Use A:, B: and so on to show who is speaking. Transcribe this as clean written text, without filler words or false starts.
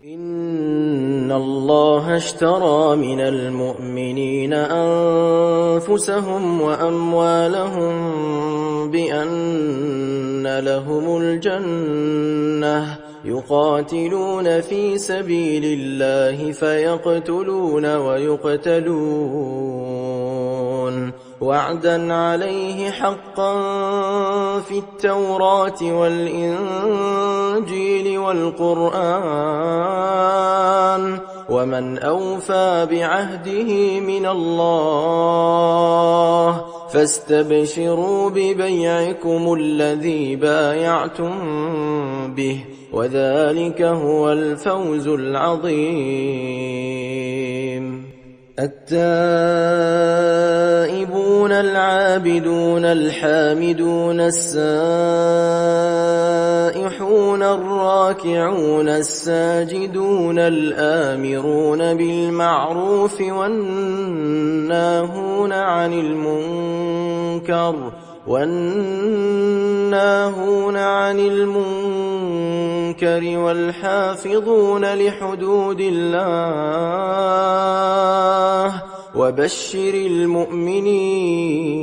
A: إن الله اشترى من المؤمنين أنفسهم وأموالهم بأن لهم الجنة يقاتلون في سبيل الله فيقتلون ويقتلون وعدا عليه حقا في التوراة والإنجيل والقرآن ومن أوفى بعهده من الله فاستبشروا ببيعكم الذي بايعتم به وذلك هو الفوز العظيم. التائبون العابدون الحامدون السائحون الراكعون الساجدون الآمرون بالمعروف والناهون عن المنكر والحافظون لحدود الله وبشر المؤمنين.